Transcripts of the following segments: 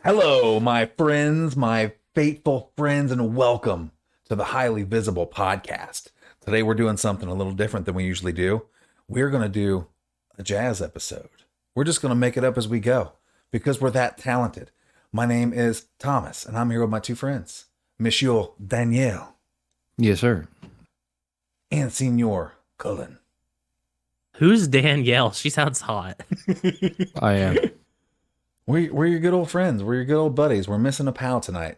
Hello, my friends, my faithful friends, and welcome to the Highly Visible Podcast. Today we're doing something a little different than we usually do. We're going to do a jazz episode. We're just going to make it up as we go because we're that talented. My name is Thomas, and I'm here with my two friends, Monsieur Daniel Yes, sir. and Senor Cullen. Who's Danielle? She sounds hot. I am. We're your good old friends. We're your good old buddies. We're missing a pal tonight.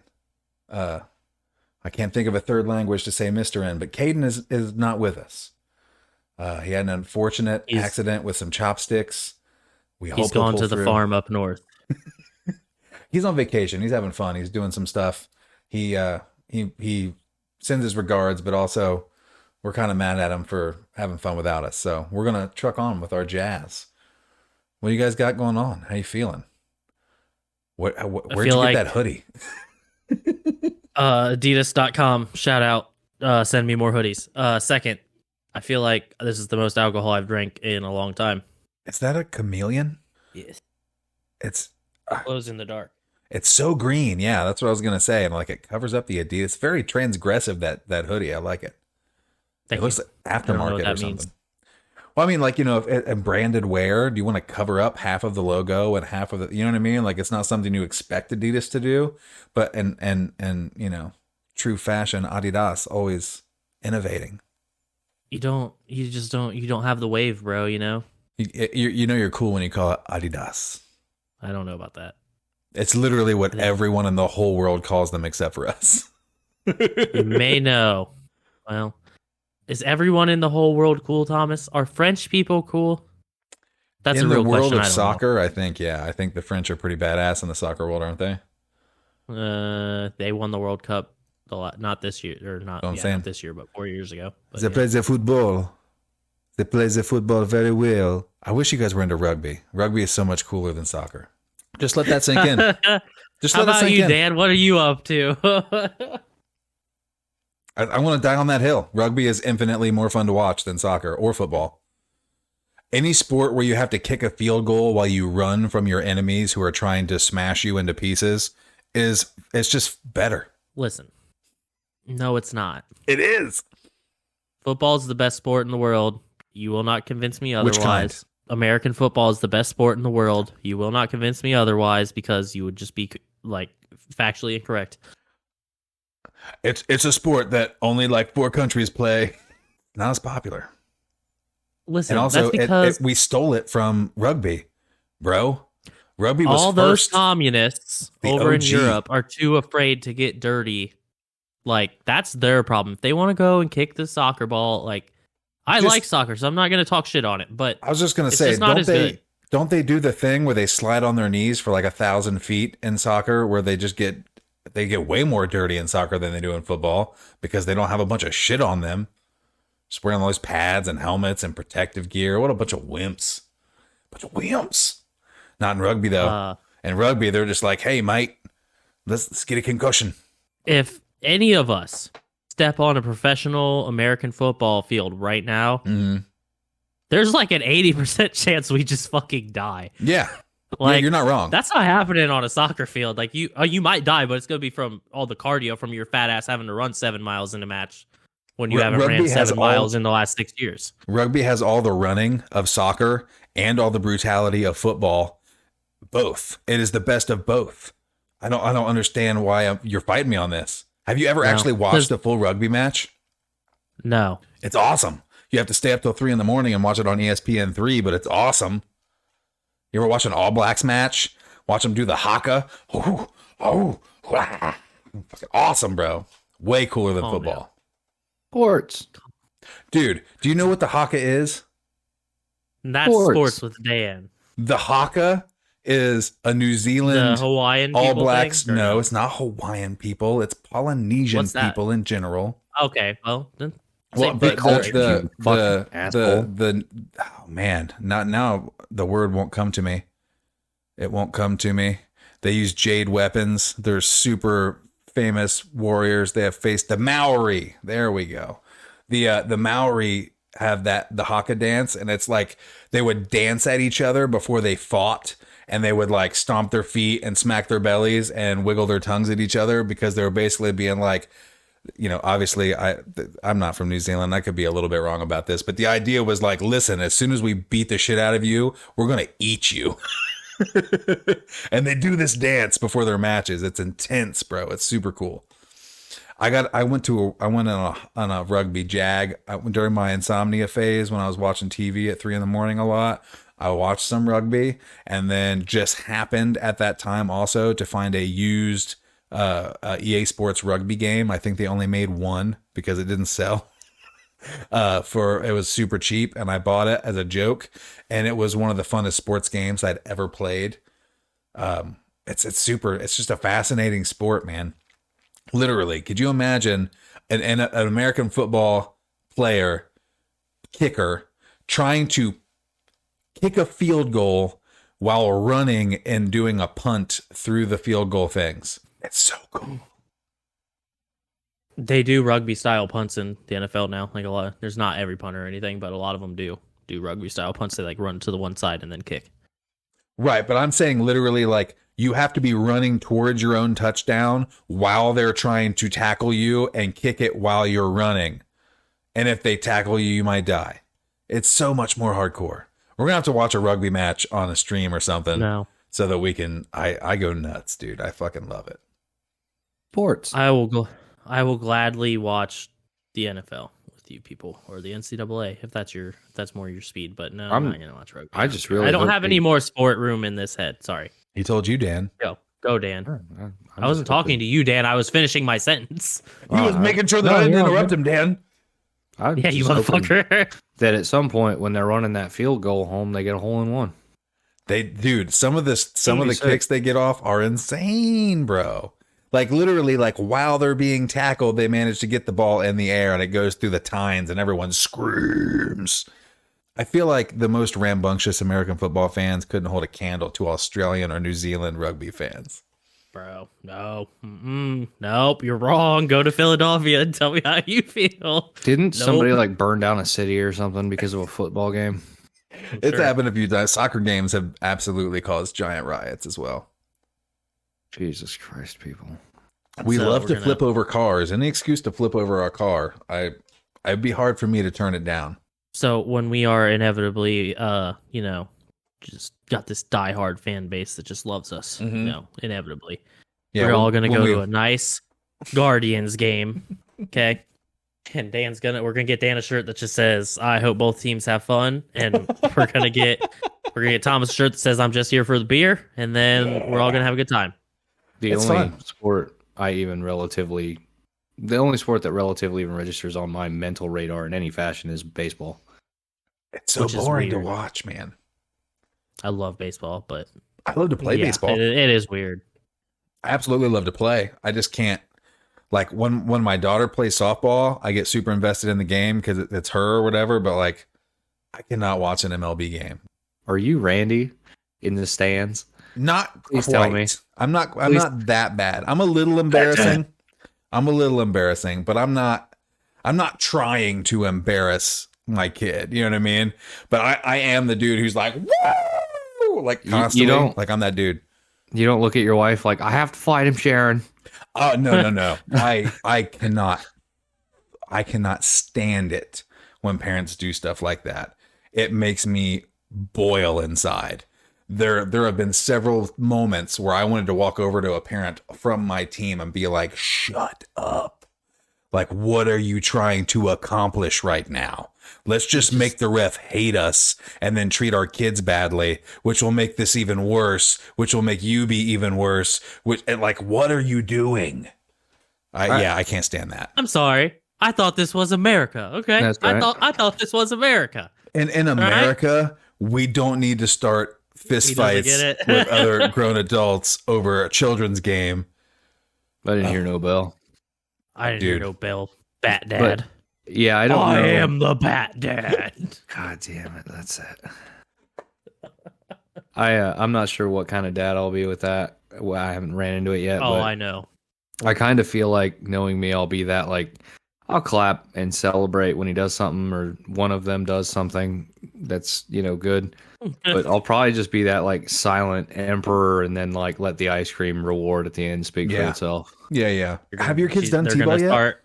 I can't think of a third language to say Mr. in, but Caden is not with us. He had an unfortunate accident with some chopsticks. He's gone to the farm up north. He's on vacation. He's having fun. He's doing some stuff. He sends his regards, but also we're kind of mad at him for having fun without us. So we're gonna truck on with our jazz. What do you guys got going on? How you feeling? Where'd you get that hoodie? Adidas.com. Shout out. Send me more hoodies. Second, I feel like this is the most alcohol I've drank in a long time. Is that a chameleon? Yes. It's Glows in the dark. It's so green. Yeah, that's what I was gonna say. And like it covers up the Adidas. Very transgressive that hoodie. I like it. It looks like aftermarket or something. Means. Well, I mean, like, if branded wear, do you want to cover up half of the logo and half of the, you know what I mean? Like, it's not something you expect Adidas to do, but, and true fashion, Adidas, always innovating. You don't have the wave, bro, you know? You're cool when you call it Adidas. I don't know about that. It's literally what everyone in the whole world calls them except for us. You may know. Well, is everyone in the whole world cool, Thomas? Are French people cool? That's a real question. In the world of soccer, I think the French are pretty badass in the soccer world, aren't they? They won the World Cup not this year, or not, not this year, but 4 years ago. They play the football. They play the football very well. I wish you guys were into rugby. Rugby is so much cooler than soccer. Just let that sink in. Just How let it about sink you, in. Dan? What are you up to? I want to die on that hill. Rugby is infinitely more fun to watch than soccer or football. Any sport where you have to kick a field goal while you run from your enemies who are trying to smash you into pieces it's just better. Listen, no, it's not. It is. Football is the best sport in the world. You will not convince me otherwise. Which kind? American football is the best sport in the world. You will not convince me otherwise because you would just be like factually incorrect. It's a sport that only like 4 countries play. Not as popular. Listen, and also, that's because we stole it from rugby, bro. Rugby was all those communists over OG. in Europe are too afraid to get dirty. Like, that's their problem. If they want to go and kick the soccer ball, like, I like soccer, so I'm not going to talk shit on it. But I was just going to say, don't they do the thing where they slide on their knees for like 1,000 feet in soccer, where they get way more dirty in soccer than they do in football because they don't have a bunch of shit on them. Just wearing all those pads and helmets and protective gear. What a bunch of wimps. Not in rugby, though. In rugby, they're just like, hey, mate, let's get a concussion. If any of us step on a professional American football field right now, there's like an 80% chance we just fucking die. Yeah. Like, you're not wrong. That's not happening on a soccer field. Like, you might die, but it's going to be from all the cardio from your fat ass having to run 7 miles in a match when you haven't ran 7 miles in the last 6 years. Rugby has all the running of soccer and all the brutality of football. Both. It is the best of both. I don't understand why you're fighting me on this. Have you ever actually watched a full rugby match? No. It's awesome. You have to stay up till 3 a.m. and watch it on ESPN3, but it's awesome. You ever watch an All Blacks match? Watch them do the haka? Awesome, bro. Way cooler than football. Man. Sports. Dude, do you know what the haka is? That's sports with Dan. The haka is a New Zealand, the Hawaiian All Blacks. Thing, no, it's not Hawaiian people. It's Polynesian people in general. Okay, well, then. Well, but oh man, not now. The word won't come to me. It won't come to me. They use jade weapons. They're super famous warriors. They have faced the Maori. There we go. The Maori have the haka dance, and it's like they would dance at each other before they fought, and they would like stomp their feet and smack their bellies and wiggle their tongues at each other because they were basically being like, obviously I'm not from New Zealand. I could be a little bit wrong about this, but the idea was like, listen, as soon as we beat the shit out of you, we're going to eat you. And they do this dance before their matches. It's intense, bro. It's super cool. I went on a rugby jag during my insomnia phase when I was watching TV at 3 a.m. a lot. I watched some rugby, and then just happened at that time also to find a used EA Sports rugby game. I think they only made one because it didn't sell. It was super cheap, and I bought it as a joke, and it was one of the funnest sports games I'd ever played. It's just a fascinating sport, man. Literally, could you imagine an American football player, kicker, trying to kick a field goal while running and doing a punt through the field goal things? It's so cool. They do rugby style punts in the NFL now. Like a lot, there's not every punter or anything, but a lot of them do rugby style punts. They like run to the one side and then kick. Right, but I'm saying literally like you have to be running towards your own touchdown while they're trying to tackle you and kick it while you're running. And if they tackle you, you might die. It's so much more hardcore. We're gonna have to watch a rugby match on a stream or something. No. So that we can. I go nuts, dude. I fucking love it. Sports. I will gladly watch the NFL with you people, or the NCAA if that's more your speed. But no, I'm not gonna watch rugby. I don't have any more sport room in this head. Sorry. He told you, Dan. Go, Dan. I wasn't talking to you, Dan. I was finishing my sentence. He was making sure that I didn't interrupt him, Dan. Yeah, you motherfucker. That at some point when they're running that field goal home, they get a hole in one. Some of the kicks they get off are insane, bro. Like literally, like while they're being tackled, they manage to get the ball in the air and it goes through the tines and everyone screams. I feel like the most rambunctious American football fans couldn't hold a candle to Australian or New Zealand rugby fans. Bro, no. Nope, you're wrong. Go to Philadelphia and tell me how you feel. Didn't somebody like burn down a city or something because of a football game? It's happened a few times. Soccer games have absolutely caused giant riots as well. Jesus Christ, people. We love to flip over cars. Any excuse to flip over our car. It'd be hard for me to turn it down. So when we are inevitably, just got this diehard fan base that just loves us, inevitably. Yeah, we're all going to go to a nice Guardians game, okay? And we're gonna get Dan a shirt that just says, "I hope both teams have fun," and we're gonna get Thomas a shirt that says, "I'm just here for the beer," and then we're all gonna have a good time. The only sport that relatively even registers on my mental radar in any fashion is baseball. It's so boring to watch, man. I love baseball, but I love to play baseball. It is weird. I absolutely love to play. I just can't. Like when my daughter plays softball, I get super invested in the game because it's her or whatever. But like, I cannot watch an MLB game. Are you Randy in the stands? Not Please quite. Tell me. I'm not that bad. I'm a little embarrassing. But I'm not trying to embarrass my kid. You know what I mean? But I am the dude who's like, woo! Like constantly. You don't, like I'm that dude. You don't look at your wife like, I have to fight him, Sharon. Oh, no. I cannot stand it when parents do stuff like that. It makes me boil inside. There have been several moments where I wanted to walk over to a parent from my team and be like, shut up. Like, what are you trying to accomplish right now? Let's just make the ref hate us and then treat our kids badly, which will make this even worse, which will make you be even worse. What are you doing? I can't stand that. I'm sorry. I thought this was America. Okay. That's right. I thought this was America. And in America, we don't need to start fist fights with other grown adults over a children's game. I didn't hear no bell. I didn't hear no bell. Bat dad. Yeah, I don't know. I am the Bat Dad. God damn it, that's it. I'm not sure what kind of dad I'll be with that. Well, I haven't ran into it yet. Oh, I know. I kind of feel like, knowing me, I'll be that like, I'll clap and celebrate when he does something or one of them does something that's, good. But I'll probably just be that like silent emperor and then like let the ice cream reward at the end speak for itself. Yeah. Have your kids done T-ball yet?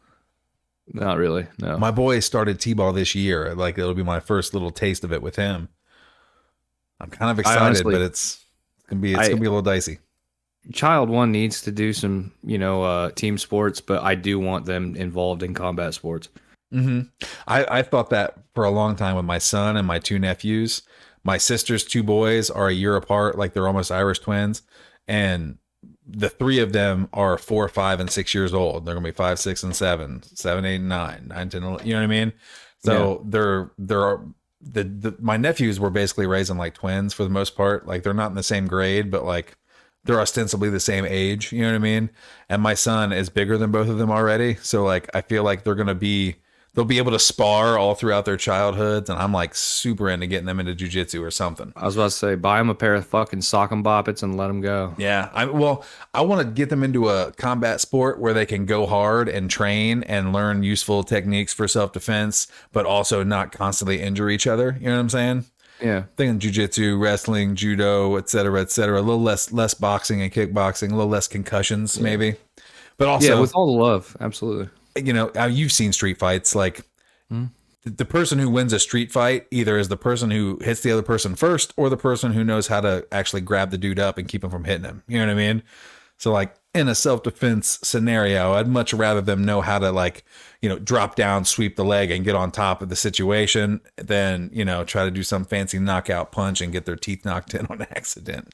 Not really. No. My boy started T-ball this year. Like it'll be my first little taste of it with him. I'm kind of excited, but it's gonna be a little dicey. Child one needs to do some, team sports, but I do want them involved in combat sports. Mm-hmm. I thought that for a long time with my son and my 2 nephews. My sister's 2 boys are a year apart, like they're almost Irish twins, and the 3 of them are 4, 5, and 6 years old. They're gonna be 5, 6, and 7, 7, 8, and 9, 9, 10, 11, you know what I mean? So my nephews were basically raising like twins for the most part. Like they're not in the same grade, but like they're ostensibly the same age, you know what I mean? And my son is bigger than both of them already. So like, I feel like they'll be able to spar all throughout their childhoods. And I'm like super into getting them into jujitsu or something. I was about to say, buy them a pair of fucking sock 'em boppets and let them go. Yeah. I want to get them into a combat sport where they can go hard and train and learn useful techniques for self-defense, but also not constantly injure each other. You know what I'm saying? Yeah. Thinking jiu-jitsu, wrestling, judo, et cetera, et cetera. A little less boxing and kickboxing, a little less concussions, maybe. But also, with all the love, absolutely. You've seen street fights. Like the person who wins a street fight either is the person who hits the other person first, or the person who knows how to actually grab the dude up and keep him from hitting him. You know what I mean? So like in a self-defense scenario, I'd much rather them know how to like, drop down, sweep the leg and get on top of the situation than, try to do some fancy knockout punch and get their teeth knocked in on accident.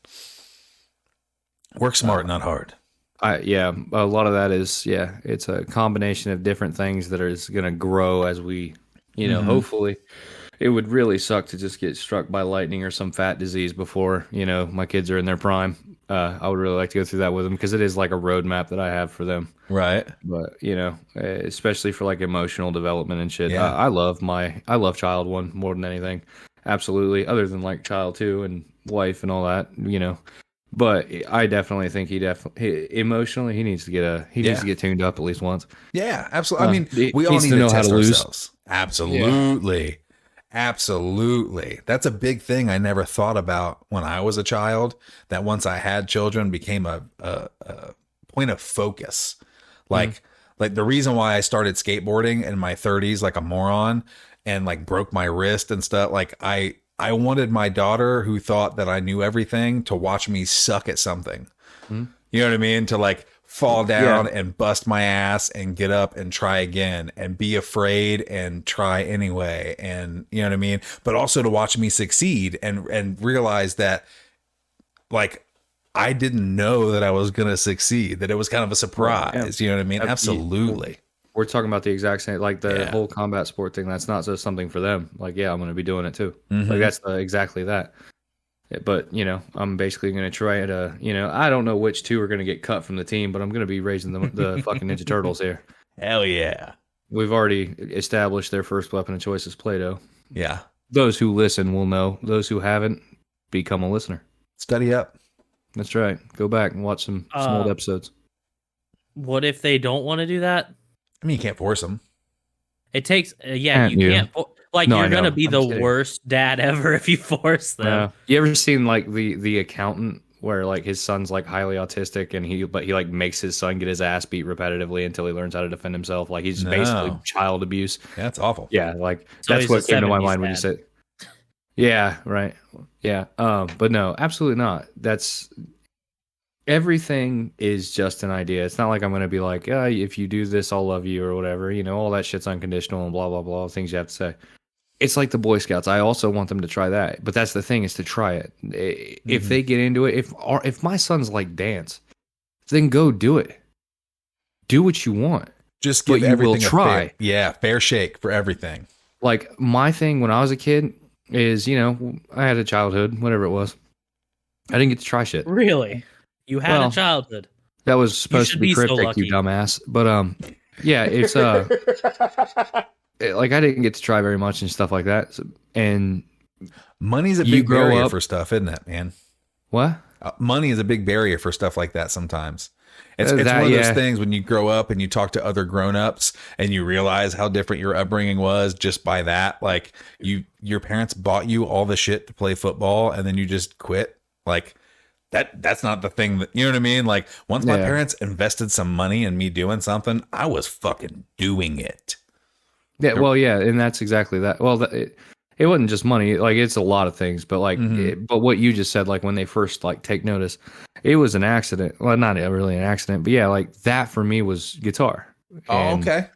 Work smart, not hard. A lot of that is, it's a combination of different things that is going to grow as we, hopefully. It would really suck to just get struck by lightning or some fat disease before, my kids are in their prime. I would really like to go through that with them because it is like a roadmap that I have for them. Right. But, especially for like emotional development and shit. Yeah. I love child one more than anything. Absolutely. Other than like child two and wife and all that, But I definitely think emotionally he needs to get tuned up at least once. Yeah, absolutely. I mean, we all need to know how to lose. Absolutely. Yeah. Absolutely. That's a big thing I never thought about when I was a child, that once I had children became a point of focus. Like the reason why I started skateboarding in my 30s like a moron and like broke my wrist and stuff, like I wanted my daughter, who thought that I knew everything, to watch me suck at something. You know what I mean? To like fall down and bust my ass and get up and try again and be afraid and try anyway. And you know what I mean? But also to watch me succeed and realize that like I didn't know that I was going to succeed, that it was kind of a surprise. You know what I mean? Absolutely. We're talking about the exact same, like the whole combat sport thing. That's not just something for them. Like, I'm going to be doing it too. Like that's exactly that. But, I'm basically going to try to, I don't know which 2 are going to get cut from the team, but I'm going to be raising the fucking Ninja Turtles here. Hell yeah. We've already established their first weapon of choice is Play-Doh. Yeah. Those who listen will know. Those who haven't, become a listener. Study up. That's right. Go back and watch some old episodes. What if they don't want to do that? I mean, you can't force them. It takes, you can't. Like, you're going to be the worst dad ever if you force them. You ever seen, like, the accountant where, like, his son's, like, highly autistic and he like, makes his son get his ass beat repetitively until he learns how to defend himself? Like, he's basically child abuse. Yeah, that's awful. Yeah, like, so that's what came to my mind when you said... Yeah, right. Yeah. But no, absolutely not. Everything is just an idea. It's not like I'm going to be like, if you do this, I'll love you or whatever. All that shit's unconditional and blah, blah, blah, things you have to say. It's like the Boy Scouts. I also want them to try that. But that's the thing, is to try it. If they get into it, if my son's like dance, then go do it. Do what you want. Just give everything a fair shake for everything. Like my thing when I was a kid is, I had a childhood, whatever it was. I didn't get to try shit. Really? You had a childhood. That was supposed to be cryptic, you dumbass. But it's like I didn't get to try very much and stuff like that. And money's a big barrier for stuff, isn't it, man? What? Money is a big barrier for stuff like that sometimes. It's one of those things when you grow up and you talk to other grown-ups and you realize how different your upbringing was just by that. Like your parents bought you all the shit to play football and then you just quit. Like that's not the thing that, you know what I mean? Like once my parents invested some money in me doing something, I was fucking doing it. Yeah. Well, yeah. And that's exactly that. Well, it wasn't just money. Like it's a lot of things, but like, but what you just said, like when they first like take notice, it was an accident. Well, not really an accident, but yeah, like that for me was guitar. And okay.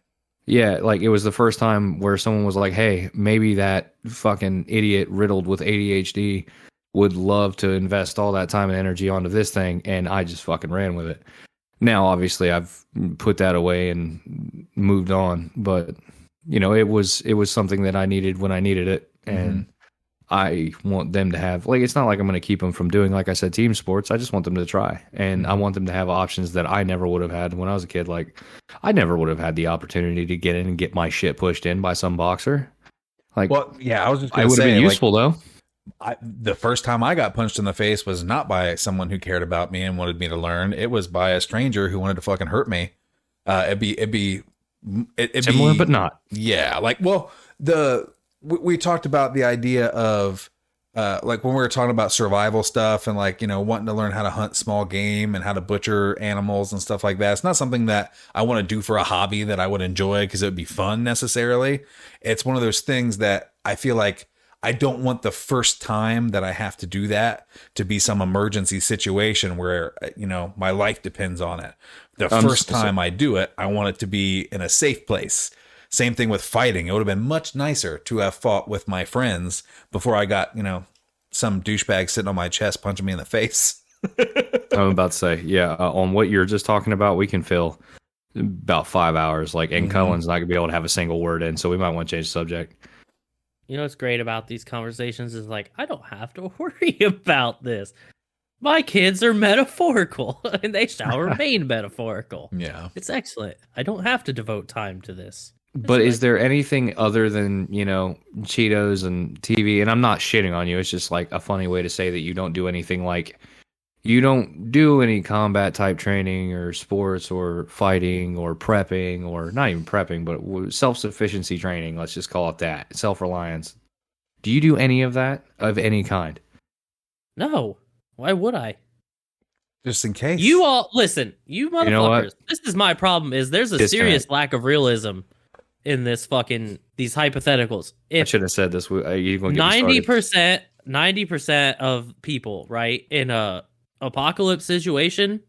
Yeah. Like it was the first time where someone was like, hey, maybe that fucking idiot riddled with ADHD would love to invest all that time and energy onto this thing. And I just fucking ran with it. Now, obviously I've put that away and moved on, but you know, it was something that I needed when I needed it. And I want them to have, like, it's not like I'm going to keep them from doing, like I said, team sports. I just want them to try. And I want them to have options that I never would have had when I was a kid. Like, I never would have had the opportunity to get in and get my shit pushed in by some boxer. Like, well, yeah, I was just going to say, it would have been useful, though. The first time I got punched in the face was not by someone who cared about me and wanted me to learn. It was by a stranger who wanted to fucking hurt me. It'd be similar, but not. Yeah, like, well, we talked about the idea of like when we were talking about survival stuff and like, you know, wanting to learn how to hunt small game and how to butcher animals and stuff like that. It's not something that I want to do for a hobby that I would enjoy because it would be fun necessarily. It's one of those things that I feel like I don't want the first time that I have to do that to be some emergency situation where, you know, my life depends on it. The first time I do it, I want it to be in a safe place. Same thing with fighting. It would have been much nicer to have fought with my friends before I got, you know, some douchebag sitting on my chest punching me in the face. I'm about to say, yeah, on what you're just talking about, we can fill about 5 hours. Like, and Cullen's not going to be able to have a single word in, so we might want to change the subject. You know what's great about these conversations is like, I don't have to worry about this. My kids are metaphorical, and they shall remain metaphorical. Yeah. It's excellent. I don't have to devote time to this. But is there anything other than, you know, Cheetos and TV? And I'm not shitting on you. It's just like a funny way to say that you don't do anything, like you don't do any combat type training or sports or fighting or prepping, or not even prepping, but self-sufficiency training. Let's just call it that. Self-reliance. Do you do any of that of any kind? No. Why would I? Just in case. You all, listen, you motherfuckers. You know, this is my problem, is there's a serious lack of realism in this fucking, these hypotheticals. I should have said this. You're going to 90% of people, right, in a apocalypse situation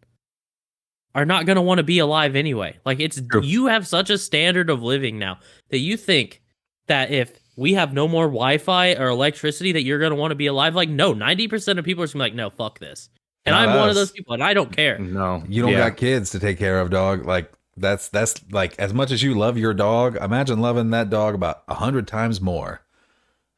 are not going to want to be alive anyway. Like, it's true. You have such a standard of living now that you think that if we have no more Wi-Fi or electricity that you're going to want to be alive. Like, no, 90% of people are going to be like, no, fuck this. And I'm one of those people, and I don't care. No, you don't got kids to take care of, dog. Like, that's like, as much as you love your dog, imagine loving that dog about 100 times more.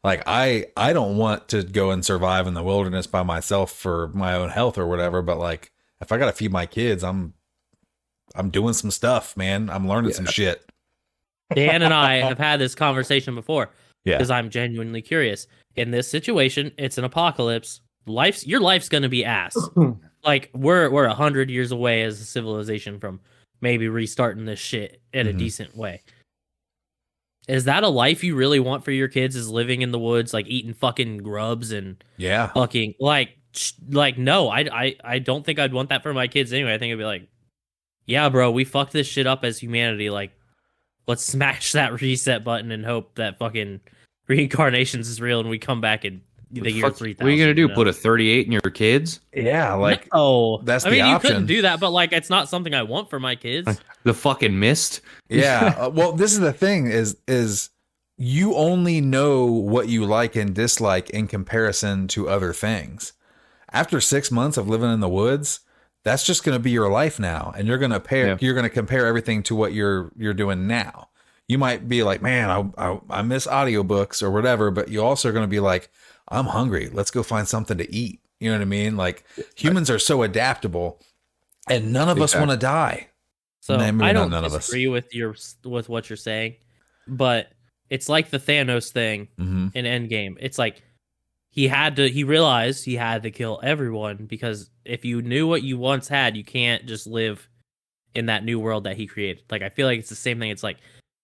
Like, I don't want to go and survive in the wilderness by myself for my own health or whatever. But like, if I got to feed my kids, I'm doing some stuff, man. I'm learning some shit. Dan and I have had this conversation before. Yeah. Because I'm genuinely curious. In this situation, it's an apocalypse. Your life's gonna be ass. Like, we're 100 years away as a civilization from maybe restarting this shit in a decent way. Is that a life you really want for your kids? Is living in the woods, like eating fucking grubs and fucking like no, I don't think I'd want that for my kids anyway. I think I'd be like, yeah, bro, we fucked this shit up as humanity. Like, let's smash that reset button and hope that fucking reincarnations is real and we come back in the year 3000. What are you going to do? Put a 38 in your kids? Yeah, like, that's the option. You couldn't do that, but like, it's not something I want for my kids. The fucking mist? Yeah. Well, this is the thing is you only know what you like and dislike in comparison to other things. After 6 months of living in the woods, that's just going to be your life now, and you're going to compare everything to what you're doing now. You might be like, man, I miss audiobooks or whatever, but you also are going to be like, I'm hungry. Let's go find something to eat. You know what I mean? Like, humans are so adaptable, and none of us want to die. So I don't disagree with what you're saying, but it's like the Thanos thing in Endgame. It's like, he realized he had to kill everyone, because if you knew what you once had, you can't just live in that new world that he created. Like, I feel like it's the same thing. It's like,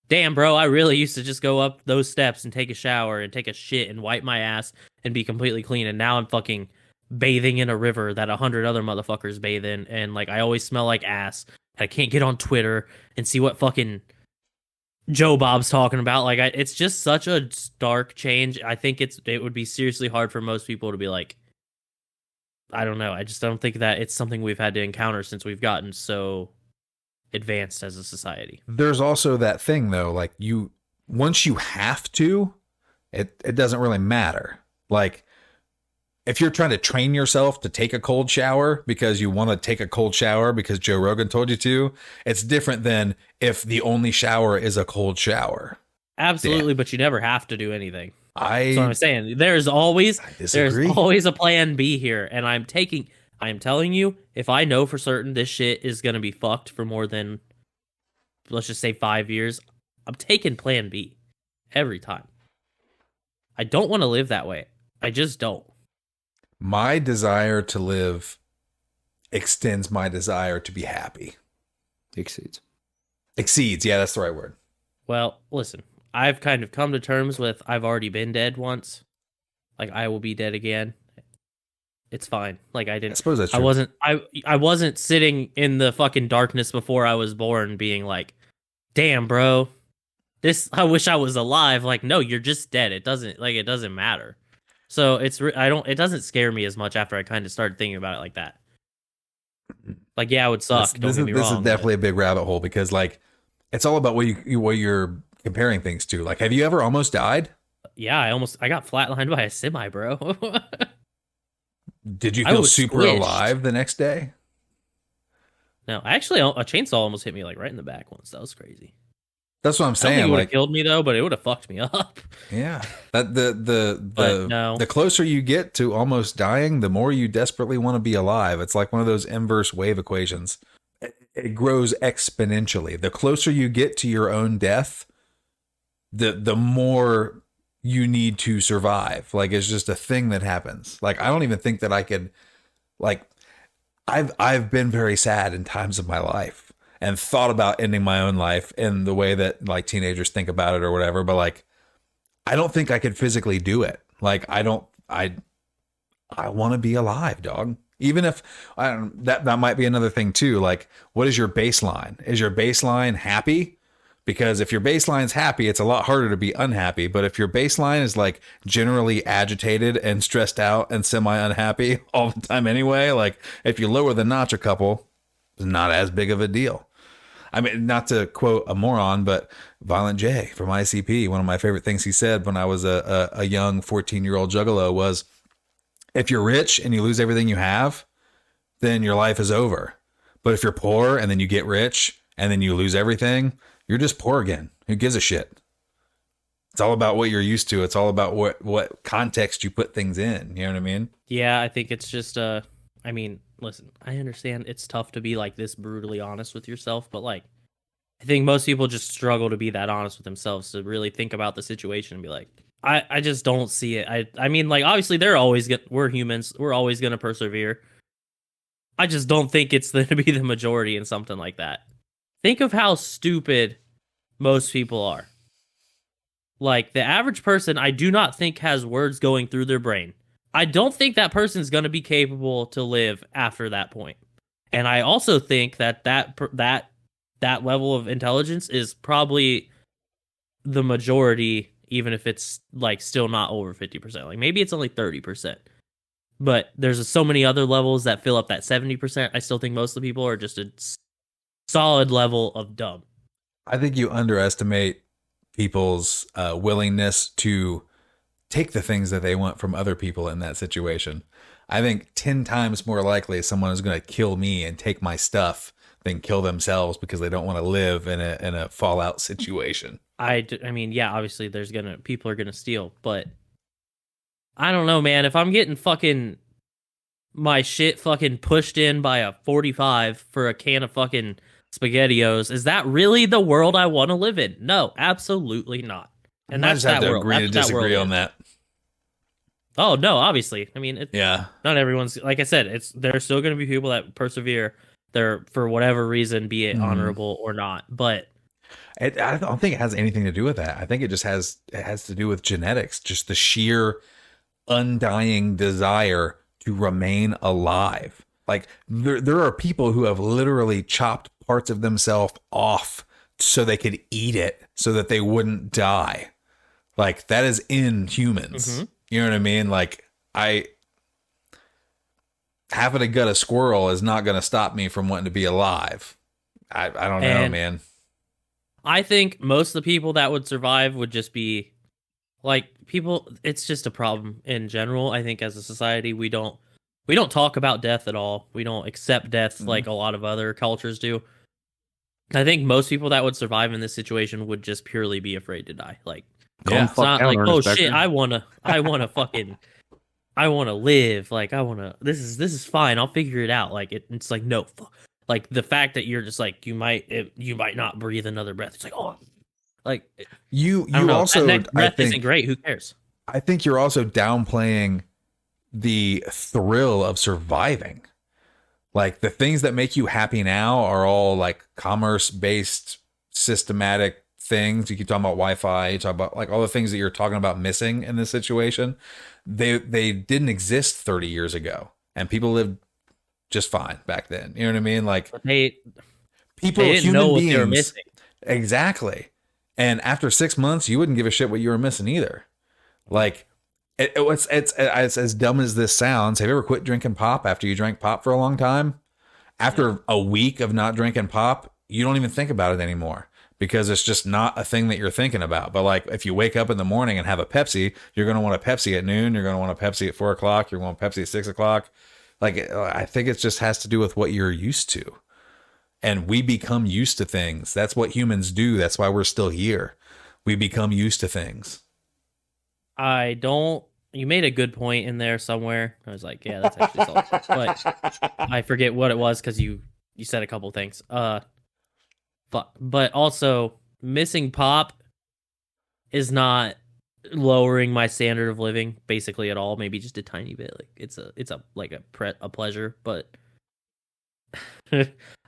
damn, bro, I really used to just go up those steps and take a shower and take a shit and wipe my ass and be completely clean. And now I'm fucking bathing in a river that 100 other motherfuckers bathe in. And like, I always smell like ass. I can't get on Twitter and see what fucking Joe Bob's talking about. Like, it's just such a stark change. I think it would be seriously hard for most people to be like, I don't know. I just don't think that it's something we've had to encounter since we've gotten so advanced as a society. There's also that thing though, like once you have to, it doesn't really matter. Like, if you're trying to train yourself to take a cold shower because you want to take a cold shower because Joe Rogan told you to, it's different than if the only shower is a cold shower. Absolutely. But you never have to do anything. That's what I'm saying. There's always a plan B here, and I'm telling you, if I know for certain this shit is going to be fucked for more than, let's just say 5 years, I'm taking plan B every time. I don't want to live that way. I just don't. My desire to live extends my desire to be happy. Exceeds. Yeah, that's the right word. Well, listen, I've kind of come to terms with I've already been dead once. Like, I will be dead again. It's fine. Like, I suppose that's true. I wasn't sitting in the fucking darkness before I was born being like, damn, bro, I wish I was alive. Like, no, you're just dead. It doesn't matter. So it doesn't scare me as much after I kind of started thinking about it like that. Like, yeah, it would suck. Don't get me wrong. This is definitely a big rabbit hole, because like, it's all about what you're comparing things to. Like, have you ever almost died? Yeah, I got flatlined by a semi, bro. Did you feel super alive the next day? No, actually, a chainsaw almost hit me like right in the back once. That was crazy. That's what I'm saying. I don't think it would have killed me though, but it would have fucked me up. Yeah, that the closer you get to almost dying, the more you desperately want to be alive. It's like one of those inverse wave equations. It grows exponentially. The closer you get to your own death, the more you need to survive. Like, it's just a thing that happens. Like, I don't even think that I could, like, I've been very sad in times of my life and thought about ending my own life in the way that like teenagers think about it or whatever. But like, I don't think I could physically do it. Like, I want to be alive, dog. Even if that might be another thing too. Like, what is your baseline? Is your baseline happy? Because if your baseline's happy, it's a lot harder to be unhappy. But if your baseline is like generally agitated and stressed out and semi-unhappy all the time anyway, like if you lower the notch a couple, it's not as big of a deal. I mean, not to quote a moron, but Violent J from ICP, one of my favorite things he said when I was a young 14-year-old juggalo was, if you're rich and you lose everything you have, then your life is over. But if you're poor and then you get rich and then you lose everything, you're just poor again. Who gives a shit? It's all about what you're used to. It's all about what context you put things in. You know what I mean? Yeah, I think it's just, I mean, listen, I understand it's tough to be like this brutally honest with yourself, but like, I think most people just struggle to be that honest with themselves, to really think about the situation and be like, I just don't see it. I mean, like, obviously we're humans. We're always going to persevere. I just don't think it's going to be the majority in something like that. Think of how stupid most people are. Like, the average person, I do not think has words going through their brain. I don't think that person's going to be capable to live after that point. And I also think that level of intelligence is probably the majority, even if it's like still not over 50%. Like, maybe it's only 30%. But there's so many other levels that fill up that 70%. I still think most of the people are just a solid level of dumb. I think you underestimate people's willingness to take the things that they want from other people in that situation. I think 10 times more likely someone is going to kill me and take my stuff than kill themselves because they don't want to live in a fallout situation. I mean, yeah, obviously people are going to steal, but I don't know, man. If I'm getting fucking my shit fucking pushed in by a 45 for a can of fucking SpaghettiOs, is that really the world I want to live in? No, absolutely not. And that's that world. Agree to disagree on that. Oh no, obviously. I mean, Yeah. Not everyone's like I said. There's still going to be people that persevere. There for whatever reason, be it honorable or not. But I don't think it has anything to do with that. I think it has to do with genetics, just the sheer undying desire to remain alive. Like there are people who have literally chopped parts of themselves off so they could eat it so that they wouldn't die. Like that is in humans. Mm-hmm. You know what I mean? Like having to gut a squirrel is not going to stop me from wanting to be alive. I don't know, man. I think most of the people that would survive would just be like people. It's just a problem in general. I think as a society, we don't talk about death at all. We don't accept death like a lot of other cultures do. I think most people that would survive in this situation would just purely be afraid to die. Like, it's not like, oh shit, I wanna live. Like, this is fine. I'll figure it out. Like, it's like, no, like the fact that you're just like, you might not breathe another breath. It's like, oh, like you also, that breath isn't great. Who cares? I think you're also downplaying the thrill of surviving. Like the things that make you happy now are all like commerce-based systematic things. You keep talking about Wi-Fi, you talk about like all the things that you're talking about missing in this situation. They didn't exist 30 years ago, and people lived just fine back then. You know what I mean? Like they didn't know what they were missing. Exactly. And after 6 months, you wouldn't give a shit what you were missing either. Like it's as dumb as this sounds. Have you ever quit drinking pop after you drank pop for a long time? After a week of not drinking pop, you don't even think about it anymore because it's just not a thing that you're thinking about. But like if you wake up in the morning and have a Pepsi, you're going to want a Pepsi at noon. You're going to want a Pepsi at 4 o'clock. You're going to want a Pepsi at 6 o'clock. Like, I think it just has to do with what you're used to. And we become used to things. That's what humans do. That's why we're still here. We become used to things. You made a good point in there somewhere. I was like, yeah, that's actually solid. But I forget what it was because you said a couple things. But also missing pop is not lowering my standard of living basically at all. Maybe just a tiny bit. Like it's a pleasure, but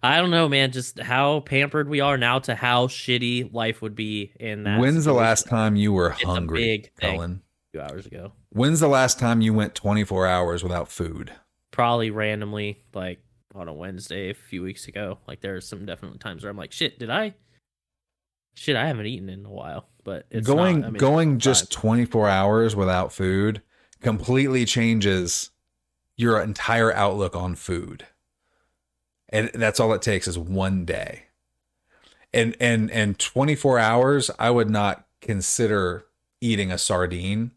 I don't know, man. Just how pampered we are now to how shitty life would be in that. When's the last time you were hungry, Ellen? 2 hours ago. When's the last time you went 24 hours without food? Probably randomly, like on a Wednesday a few weeks ago. Like there are some definite times where I'm like, shit, I haven't eaten in a while. But it's going just 24 hours without food completely changes your entire outlook on food. And that's all it takes is one day. And 24 hours, I would not consider eating a sardine.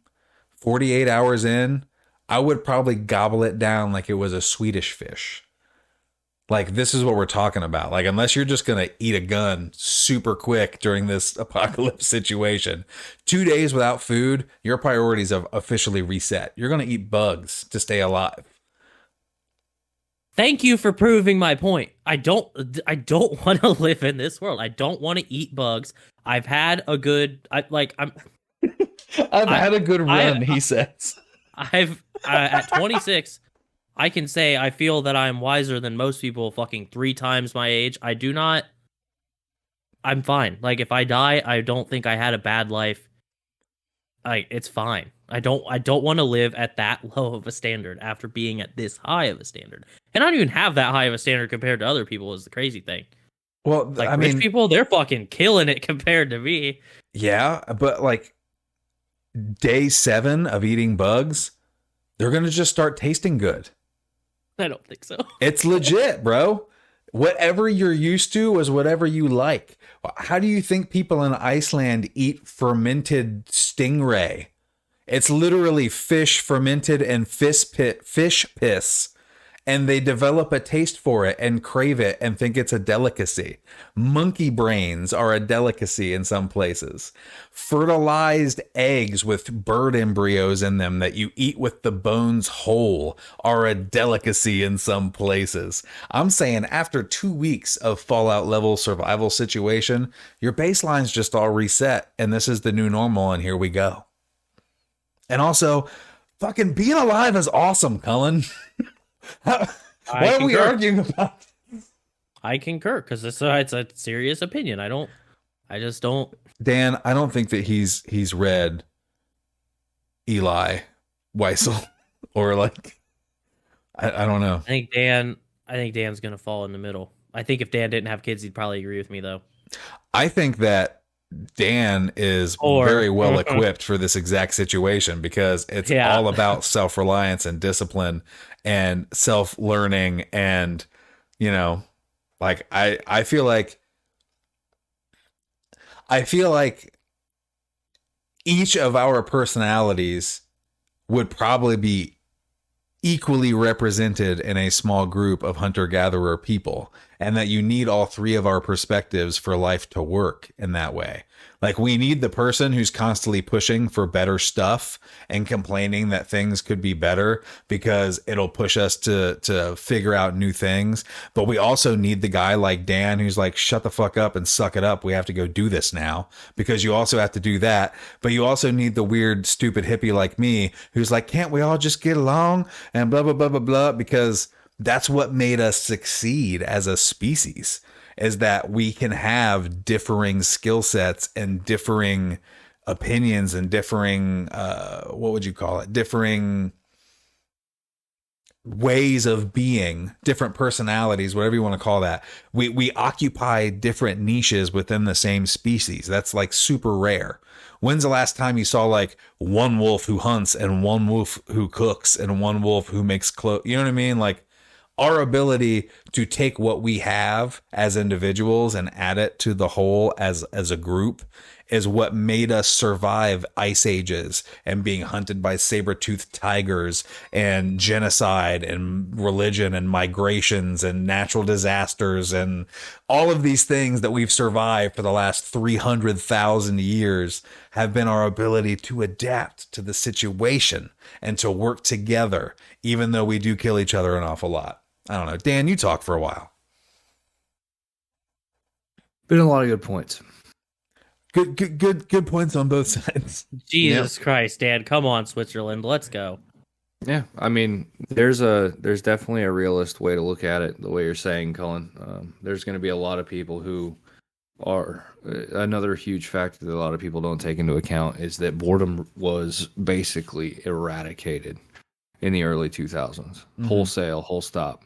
48 hours in, I would probably gobble it down like it was a Swedish fish. Like, this is what we're talking about. Like, unless you're just going to eat a gun super quick during this apocalypse situation, 2 days without food, your priorities have officially reset. You're going to eat bugs to stay alive. Thank you for proving my point. I don't want to live in this world. I don't want to eat bugs. I've had a good, had a good run, he says. At 26, I can say I feel that I'm wiser than most people fucking 3 times my age. I'm fine. Like, if I die, I don't think I had a bad life. It's fine. I don't want to live at that low of a standard after being at this high of a standard. And I don't even have that high of a standard compared to other people is the crazy thing. Well, like, I mean, rich people, they're fucking killing it compared to me. Yeah, but like day 7 of eating bugs, they're going to just start tasting good. I don't think so. It's legit, bro. Whatever you're used to is whatever you like. How do you think people in Iceland eat fermented stingray? It's literally fish fermented in fish piss. And they develop a taste for it and crave it and think it's a delicacy. Monkey brains are a delicacy in some places. Fertilized eggs with bird embryos in them that you eat with the bones whole are a delicacy in some places. I'm saying after 2 weeks of Fallout level survival situation, your baseline's just all reset and this is the new normal and here we go. And also, Fucking being alive is awesome, Cullen. Why are we arguing about this? I concur, because it's a serious opinion. I just don't. Dan, I don't think that he's read Eli Wiesel or like I don't know. I think Dan's gonna fall in the middle. I think if Dan didn't have kids, he'd probably agree with me though. I think that Dan is very well equipped for this exact situation because it's all about self-reliance and discipline and self-learning. And, you know, like I feel like each of our personalities would probably be equally represented in a small group of hunter-gatherer people, and that you need all three of our perspectives for life to work in that way. Like, we need the person who's constantly pushing for better stuff and complaining that things could be better because it'll push us to figure out new things. But we also need the guy like Dan who's like, shut the fuck up and suck it up. We have to go do this now, because you also have to do that. But you also need the weird, stupid hippie like me who's like, can't we all just get along and blah, blah, blah, blah, blah, because that's what made us succeed as a species, is that we can have differing skill sets and differing opinions and differing, what would you call it? Differing ways of being, different personalities, whatever you want to call that. We occupy different niches within the same species. That's like super rare. When's the last time you saw like one wolf who hunts and one wolf who cooks and one wolf who makes clothes? You know what I mean? Like, our ability to take what we have as individuals and add it to the whole as a group is what made us survive ice ages and being hunted by saber-toothed tigers and genocide and religion and migrations and natural disasters and all of these things that we've survived for the last 300,000 years have been our ability to adapt to the situation and to work together, even though we do kill each other an awful lot. I don't know. Dan, you talk for a while. Been a lot of good points. Good points on both sides. Jesus Christ, Dan, come on, Switzerland, let's go. Yeah, I mean, there's definitely a realist way to look at it, the way you're saying, Cullen. There's going to be a lot of people who are another huge factor that a lot of people don't take into account is that boredom was basically eradicated in the early 2000s. Mm-hmm. Wholesale, whole stop.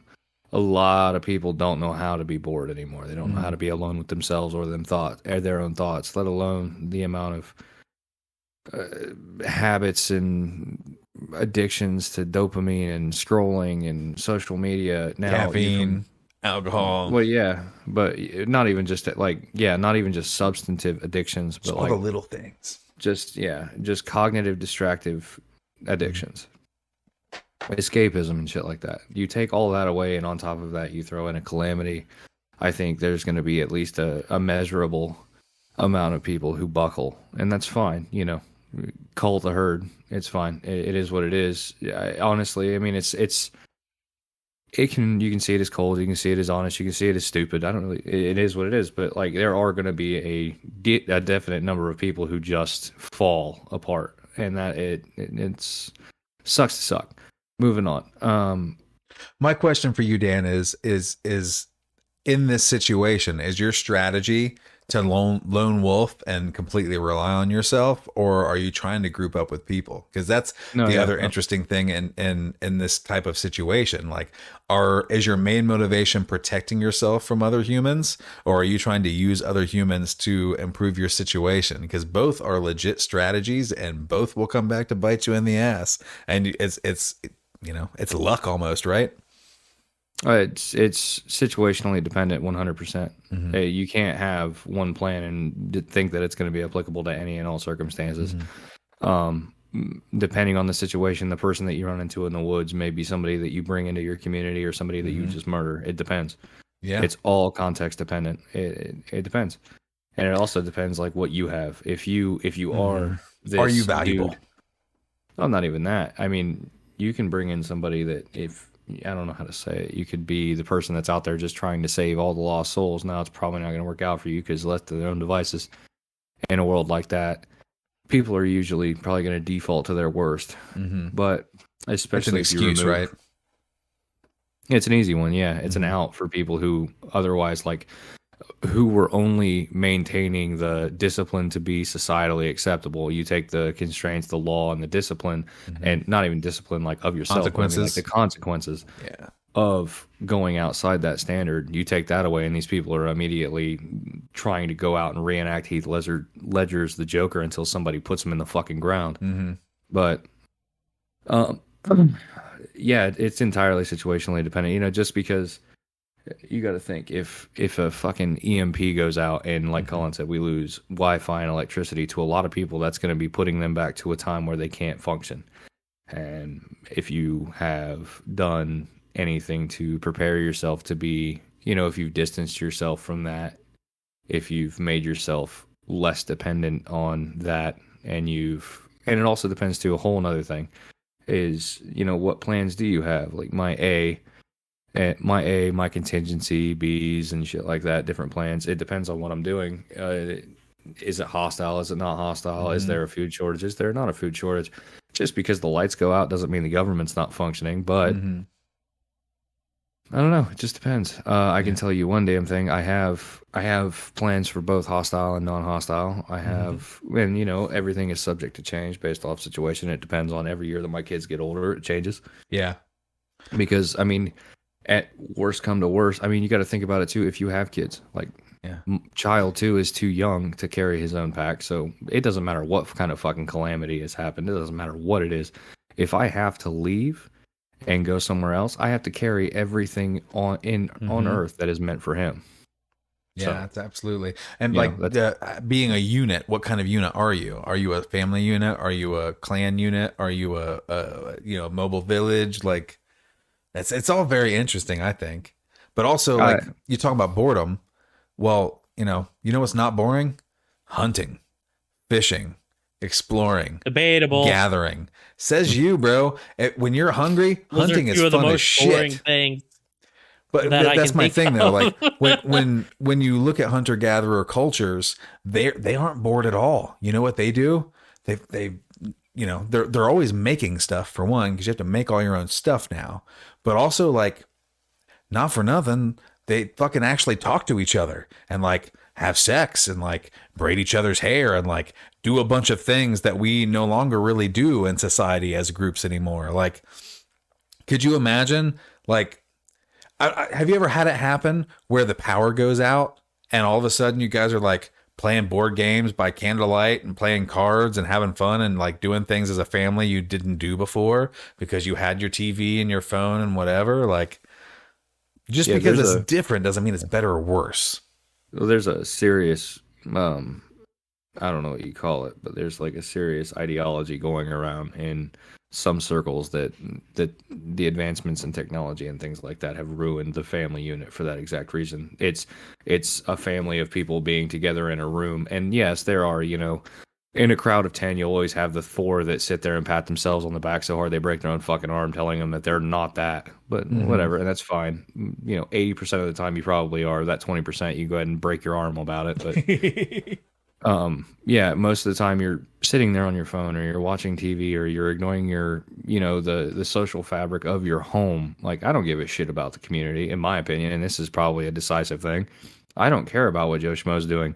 A lot of people don't know how to be bored anymore. They don't know how to be alone with themselves or their own thoughts, let alone the amount of habits and addictions to dopamine and scrolling and social media. Now, caffeine, alcohol. Well, yeah, but not even just substantive addictions, but all the little things. Just cognitive distractive addictions. Escapism and shit like that. You take all that away, and on top of that, you throw in a calamity. I think there's going to be at least a measurable amount of people who buckle, and that's fine. You know, cull the herd. It's fine. It is what it is. Honestly, I mean, you can see it as cold. You can see it as honest. You can see it as stupid. It is what it is. But like, there are going to be a definite number of people who just fall apart, and that it's sucks to suck. Moving on. My question for you, Dan, is in this situation, is your strategy to lone wolf and completely rely on yourself, or are you trying to group up with people? Because that's the other interesting thing in this type of situation. Like, is your main motivation protecting yourself from other humans, or are you trying to use other humans to improve your situation? Because both are legit strategies, and both will come back to bite you in the ass. And it's luck almost, right? It's situationally dependent 100%. Mm-hmm. You can't have one plan and think that it's going to be applicable to any and all circumstances. Mm-hmm. Depending on the situation, the person that you run into in the woods may be somebody that you bring into your community or somebody that you just murder. It depends. Yeah, it's all context dependent. It depends, and it also depends like what you have. If you are you valuable? Dude, well, not even that. I mean, you can bring in somebody that I don't know how to say it. You could be the person that's out there just trying to save all the lost souls. Now it's probably not going to work out for you because left to their own devices in a world like that, people are usually probably going to default to their worst. Mm-hmm. But especially it's an excuse, right? It's an easy one, yeah. It's an out for people who otherwise, like, who were only maintaining the discipline to be societally acceptable. You take the constraints, the law, and the discipline, and not even discipline like of yourself, consequences. But I mean, like the consequences of going outside that standard. You take that away, and these people are immediately trying to go out and reenact Heath Ledger's The Joker until somebody puts him in the fucking ground. Mm-hmm. But, yeah, it's entirely situationally dependent. You know, just because you got to think if a fucking EMP goes out and, like Colin said, we lose Wi-Fi and electricity, to a lot of people, that's going to be putting them back to a time where they can't function. And if you have done anything to prepare yourself to be, you know, if you've distanced yourself from that, if you've made yourself less dependent on that, and it also depends to a whole nother thing is, you know, what plans do you have? Like my contingency, B's and shit like that, different plans. It depends on what I'm doing. Is it hostile? Is it not hostile? Is there a food shortage? Is there not a food shortage? Just because the lights go out doesn't mean the government's not functioning, but I don't know. It just depends. I can tell you one damn thing. I have plans for both hostile and non-hostile. I have, and you know, everything is subject to change based off situation. It depends on every year that my kids get older. It changes. Yeah. Because I mean, at worst come to worst, I mean, you got to think about it too. If you have kids, like child 2 is too young to carry his own pack. So it doesn't matter what kind of fucking calamity has happened. It doesn't matter what it is. If I have to leave and go somewhere else, I have to carry everything on Earth that is meant for him. Yeah, so, that's absolutely. And like being a unit, what kind of unit are you? Are you a family unit? Are you a clan unit? Are you a mobile village? Like it's all very interesting, I think. But also, like you talk about boredom. Well, you know what's not boring? Hunting, fishing, exploring, debatable, gathering. Says you, bro. When you're hungry, hunting is fun as shit. Things but that's my thing, though. Like when you look at hunter gatherer cultures, they aren't bored at all. You know what they do? They're always making stuff, for one, because you have to make all your own stuff now. But also, like, not for nothing, they fucking actually talk to each other and like have sex and like braid each other's hair and like do a bunch of things that we no longer really do in society as groups anymore. Like, could you imagine, like, have you ever had it happen where the power goes out and all of a sudden you guys are like playing board games by candlelight and playing cards and having fun and like doing things as a family you didn't do before because you had your TV and your phone and whatever? Like, just because it's different doesn't mean it's better or worse. Well, there's a serious, I don't know what you call it, but there's like a serious ideology going around in some circles that the advancements in technology and things like that have ruined the family unit for that exact reason. It's a family of people being together in a room. And yes, there are, in a crowd of 10, you'll always have the 4 that sit there and pat themselves on the back so hard they break their own fucking arm, telling them that they're not that. But whatever, and that's fine. 80% of the time you probably are. That 20%, you go ahead and break your arm about it. But most of the time you're sitting there on your phone or you're watching TV or you're ignoring your, the social fabric of your home. Like, I don't give a shit about the community, in my opinion, and this is probably a decisive thing. I don't care about what Joe Schmo's doing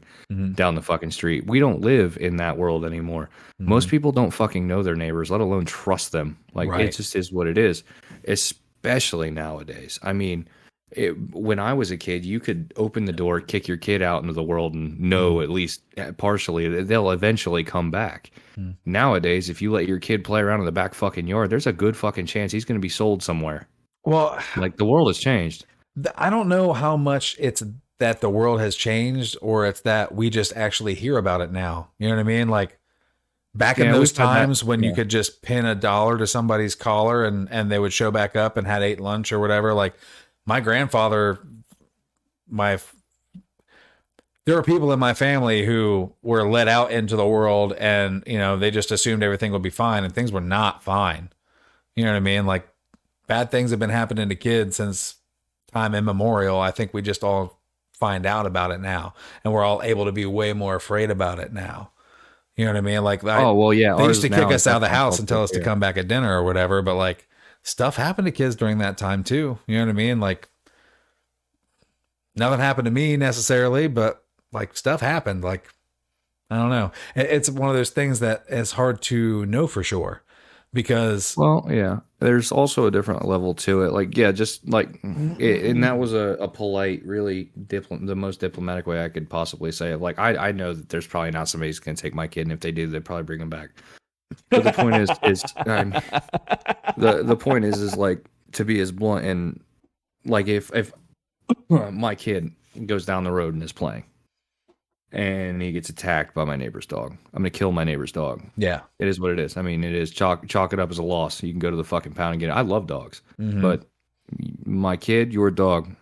down the fucking street. We don't live in that world anymore. Most people don't fucking know their neighbors, let alone trust them. Like, It just is what it is, especially nowadays. I mean, when I was a kid, you could open the door, kick your kid out into the world and know at least partially that they'll eventually come back. Nowadays, if you let your kid play around in the back fucking yard, there's a good fucking chance he's going to be sold somewhere. Well, like, the world has changed. I don't know how much it's that the world has changed or it's that we just actually hear about it now. You know what I mean? Like, back in those times when you could just pin $1 to somebody's collar and they would show back up and had ate lunch or whatever. Like, my grandfather, there were people in my family who were let out into the world and, they just assumed everything would be fine, and things were not fine. You know what I mean? Like, bad things have been happening to kids since time immemorial. I think we just all find out about it now, and we're all able to be way more afraid about it now. You know what I mean? Like, oh well, yeah. They used to kick us out of the house and tell us to come back at dinner or whatever. But like, stuff happened to kids during that time too. You know what I mean? Like, nothing happened to me necessarily, but like stuff happened. Like, I don't know. It's one of those things that is hard to know for sure because. Well, yeah, there's also a different level to it. Like, yeah, just like, and that was a polite, really the most diplomatic way I could possibly say it. Like, I know that there's probably not somebody who's going to take my kid, and if they do, they'd probably bring him back. But the point is the point is like to be as blunt and like if my kid goes down the road and is playing and he gets attacked by my neighbor's dog, I'm gonna kill my neighbor's dog. Yeah, it is what it is. I mean, it is chalk it up as a loss. You can go to the fucking pound and get it. I love dogs, but my kid, your dog,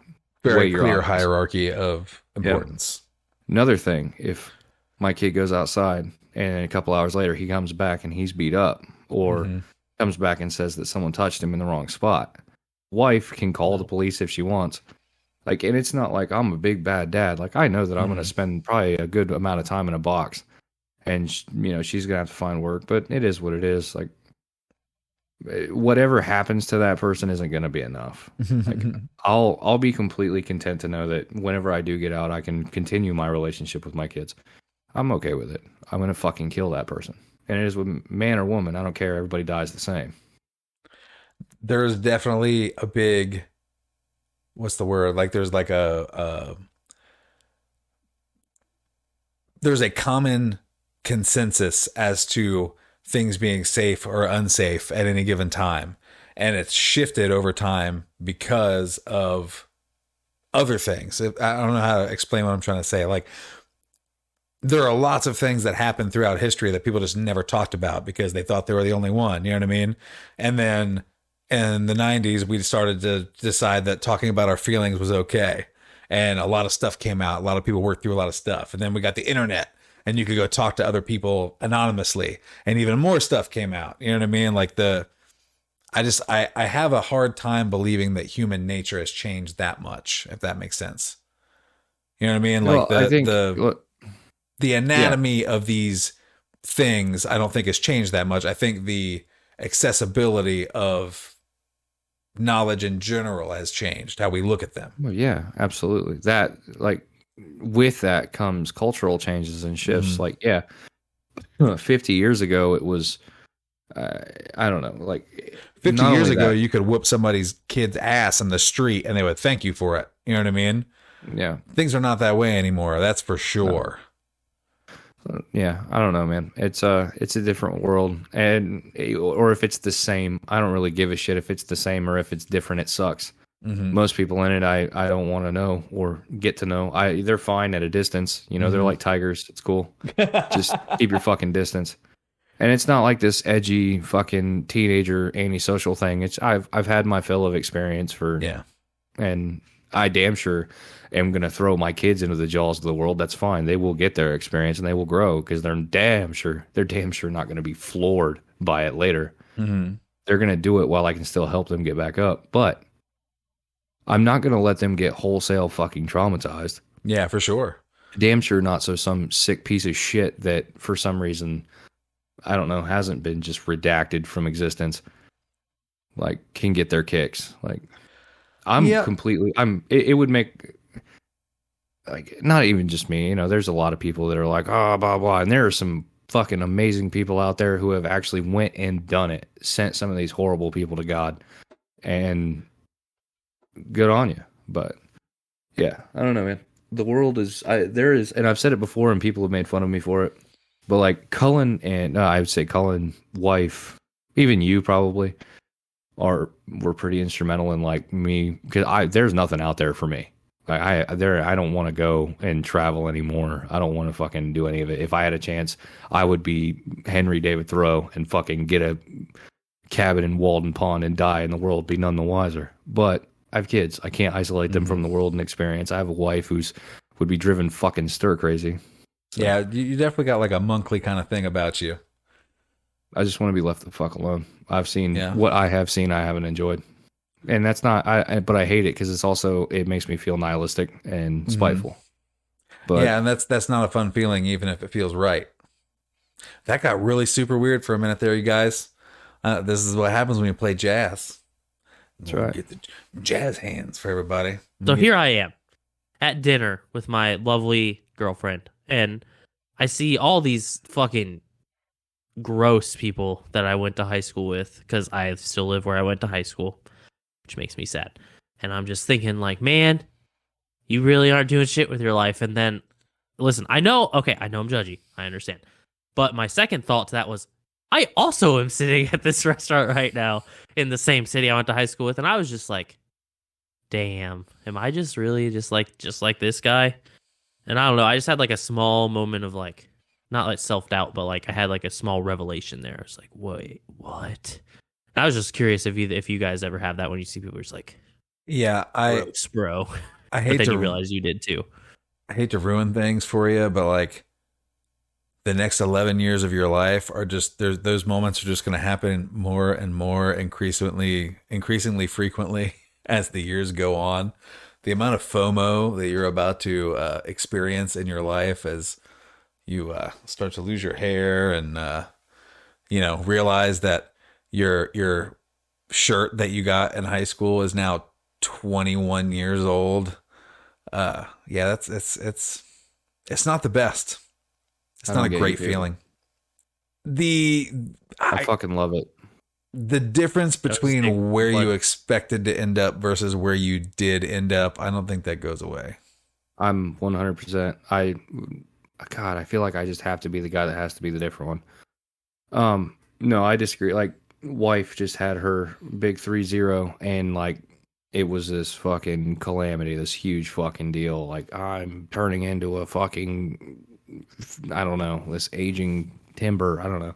very clear hierarchy of importance. Yep. Another thing, if my kid goes outside and a couple hours later he comes back and he's beat up or comes back and says that someone touched him in the wrong spot, wife can call the police if she wants. Like, and it's not like I'm a big bad dad. Like, I know that I'm going to spend probably a good amount of time in a box and she's going to have to find work, but it is what it is. Like, whatever happens to that person isn't going to be enough. Like, I'll be completely content to know that whenever I do get out, I can continue my relationship with my kids. I'm okay with it. I'm going to fucking kill that person. And it is with man or woman. I don't care. Everybody dies the same. There's definitely a big, what's the word? Like there's like there's a common consensus as to things being safe or unsafe at any given time. And it's shifted over time because of other things. I don't know how to explain what I'm trying to say. Like, there are lots of things that happened throughout history that people just never talked about because they thought they were the only one. You know what I mean? And then in the 90s, we started to decide that talking about our feelings was okay. And a lot of stuff came out. A lot of people worked through a lot of stuff. And then we got the internet and you could go talk to other people anonymously and even more stuff came out. You know what I mean? Like I have a hard time believing that human nature has changed that much, if that makes sense. You know what I mean? Like the anatomy of these things, I don't think has changed that much. I think the accessibility of knowledge in general has changed, how we look at them. Well, yeah, absolutely. That, like, with that comes cultural changes and shifts. Like, yeah, 50 years ago, it was, I don't know, like 50 years ago, you could whoop somebody's kid's ass in the street and they would thank you for it. You know what I mean? Yeah. Things are not that way anymore. That's for sure. Yeah, I don't know, man. It's a different world, or if it's the same, I don't really give a shit if it's the same or if it's different. It sucks. Most people in it, I don't want to know or get to know. They're fine at a distance. You know, they're like tigers. It's cool. Just keep your fucking distance. And it's not like this edgy fucking teenager antisocial thing. I've had my fill of experience and I damn sure am going to throw my kids into the jaws of the world. That's fine. They will get their experience and they will grow because they're damn sure not going to be floored by it later. They're going to do it while I can still help them get back up. But I'm not going to let them get wholesale fucking traumatized. Yeah, for sure. Damn sure not so some sick piece of shit that for some reason, I don't know, hasn't been just redacted from existence, like, can get their kicks. Like, it would make, like, not even just me, you know, there's a lot of people that are like, oh, blah, blah. And there are some fucking amazing people out there who have actually went and done it, sent some of these horrible people to God, and good on you. But yeah, I don't know, man. The world is, and I've said it before and people have made fun of me for it, but like Cullen and I would say Cullen, wife, even you probably, were pretty instrumental in like me, because there's nothing out there for me. Like I don't want to go and travel anymore. I don't want to fucking do any of it. If I had a chance, I would be Henry David Thoreau and fucking get a cabin in Walden Pond and die, and the world be none the wiser. But I have kids. I can't isolate them from the world and experience. I have a wife would be driven fucking stir crazy. So, yeah, you definitely got like a monkly kind of thing about you. I just want to be left the fuck alone. I've seen what I have seen. I haven't enjoyed, and that's not. But I hate it because it makes me feel nihilistic and spiteful. But yeah, and that's not a fun feeling, even if it feels right. That got really super weird for a minute there, you guys. This is what happens when you play jazz. That's right. Get the jazz hands for everybody. So here I am at dinner with my lovely girlfriend, and I see all these fucking gross people that I went to high school with, because I still live where I went to high school, which makes me sad. And I'm just thinking, like, man, you really aren't doing shit with your life. And then, listen, I know I'm judgy. I understand. But my second thought to that was, I also am sitting at this restaurant right now in the same city I went to high school with. And I was just like, damn, am I just really just like this guy? And I don't know. I just had like a small moment of like, not like self-doubt, but like I had like a small revelation there. I was like, wait, what? And I was just curious if you guys ever have that when you see people just like, yeah, gross, bro. I hate but then to you realize you did too. I hate to ruin things for you, but like the next 11 years of your life are just those moments are just going to happen more and more increasingly frequently as the years go on. The amount of FOMO that you're about to experience in your life as you start to lose your hair and realize that your shirt that you got in high school is now 21 years old. It's not the best. It's not a great feeling. I fucking love it. The difference between where you expected to end up versus where you did end up, I don't think that goes away. I'm 100%. I feel like I just have to be the guy that has to be the different one. No, I disagree. Like, wife just had her big 3-0, and like, it was this fucking calamity, this huge fucking deal. Like, I'm turning into a fucking, I don't know, this aging timber. I don't know.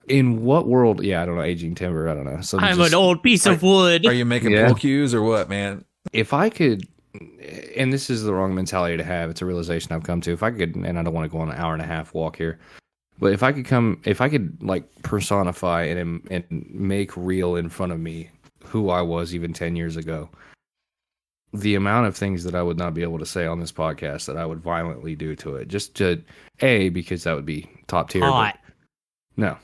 In what world? Yeah, I don't know. Aging timber. I don't know. So I'm an old piece of wood. Are you making pool cues or what, man? If I could, and this is the wrong mentality to have, it's a realization I've come to. If I could, and I don't want to go on an hour and a half walk here, but if I could like personify and make real in front of me who I was even 10 years ago, the amount of things that I would not be able to say on this podcast that I would violently do to it, just to because that would be top tier. Hot. No.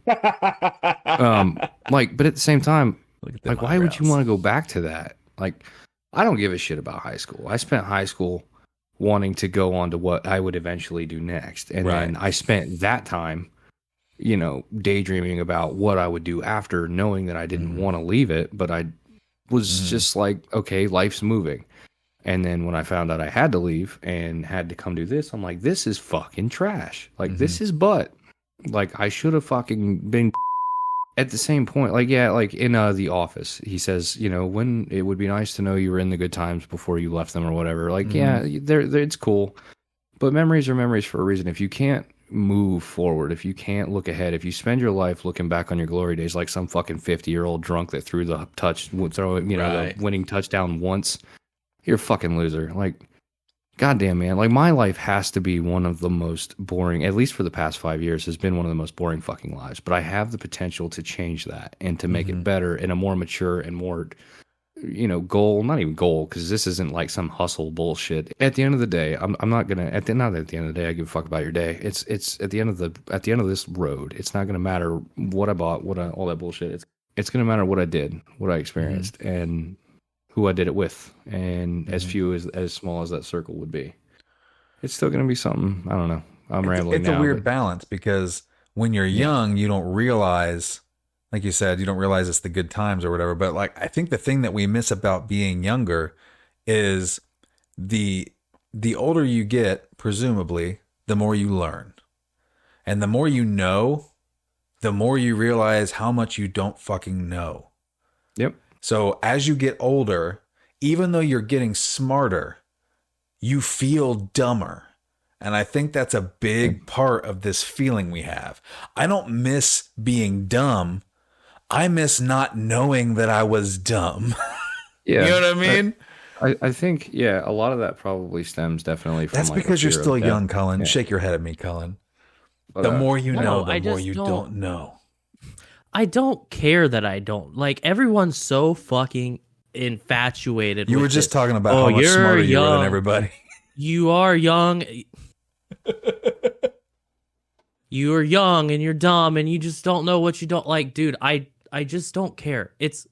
But at the same time, like, why would you want to go back to that? Like, I don't give a shit about high school. I spent high school wanting to go on to what I would eventually do next. And then I spent that time, daydreaming about what I would do after, knowing that I didn't want to leave it, but I was just like, okay, life's moving. And then when I found out I had to leave and had to come do this, I'm like, this is fucking trash. Like, this is butt. Like, I should have fucking been. At the same point, like, yeah, like in The Office, he says, when it would be nice to know you were in the good times before you left them or whatever. Like, yeah, it's cool. But memories are memories for a reason. If you can't move forward, if you can't look ahead, if you spend your life looking back on your glory days like some fucking 50-year-old drunk that threw the the winning touchdown once, you're a fucking loser. Like, goddamn, man. Like, my life has to be one of the most boring, at least for the past 5 years, has been one of the most boring fucking lives. But I have the potential to change that and to make it better and a more mature and more, goal, not even goal, because this isn't like some hustle bullshit. At the end of the day, I'm not gonna, not at the end of the day, I give a fuck about your day. It's at the end of this road, it's not gonna matter what I bought, all that bullshit. It's gonna matter what I did, what I experienced, and who I did it with, and as small as that circle would be, it's still going to be something. I don't know. I'm rambling. It's a weird balance, because when you're young, you don't realize, like you said, you don't realize it's the good times or whatever. But like, I think the thing that we miss about being younger is the older you get, presumably, the more you learn, and the more you know, the more you realize how much you don't fucking know. Yep. So as you get older, even though you're getting smarter, you feel dumber. And I think that's a big part of this feeling we have. I don't miss being dumb. I miss not knowing that I was dumb. Yeah. You know what I mean? I think, a lot of that probably stems definitely from that's like because you're still young, Cullen. Yeah. Shake your head at me, Cullen. The more you know, the more you don't know. I don't care that I don't. Like, everyone's so fucking infatuated. You were just talking about how much smarter you were than everybody. You are young. you're young and you're dumb and you just don't know what you don't like. Dude, I just don't care. It's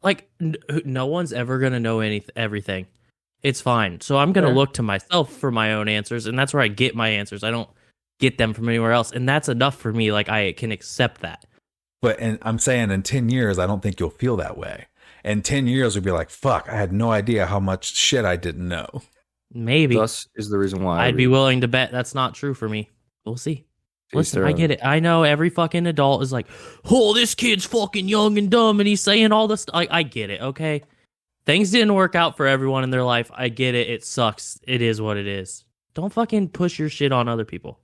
like no one's ever going to know everything. It's fine. So I'm going to look to myself for my own answers, and that's where I get my answers. I don't get them from anywhere else, and that's enough for me. Like, I can accept that. But and I'm saying in 10 years, I don't think you'll feel that way. In 10 years, you'll be like, fuck, I had no idea how much shit I didn't know. Maybe. Thus is the reason why I'd be willing to bet that's not true for me. We'll see. Listen, I get it. I know every fucking adult is like, oh, this kid's fucking young and dumb and he's saying all this. I get it, okay? Things didn't work out for everyone in their life. I get it. It sucks. It is what it is. Don't fucking push your shit on other people.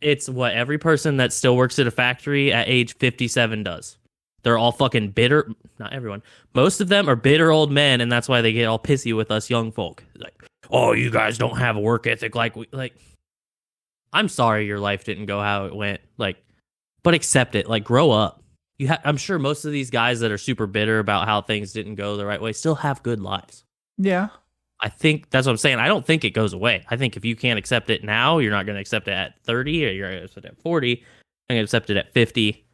It's what every person that still works at a factory at age 57 does. They're all fucking bitter. Not everyone. Most of them are bitter old men, and that's why they get all pissy with us young folk. Like, oh, you guys don't have a work ethic like we like. I'm sorry your life didn't go how it went. Like, but accept it. Like, grow up. I'm sure most of these guys that are super bitter about how things didn't go the right way still have good lives. Yeah. I think that's what I'm saying. I don't think it goes away. I think if you can't accept it now, you're not going to accept it at 30 or you're going to accept it at 40. You're going to accept it at 50.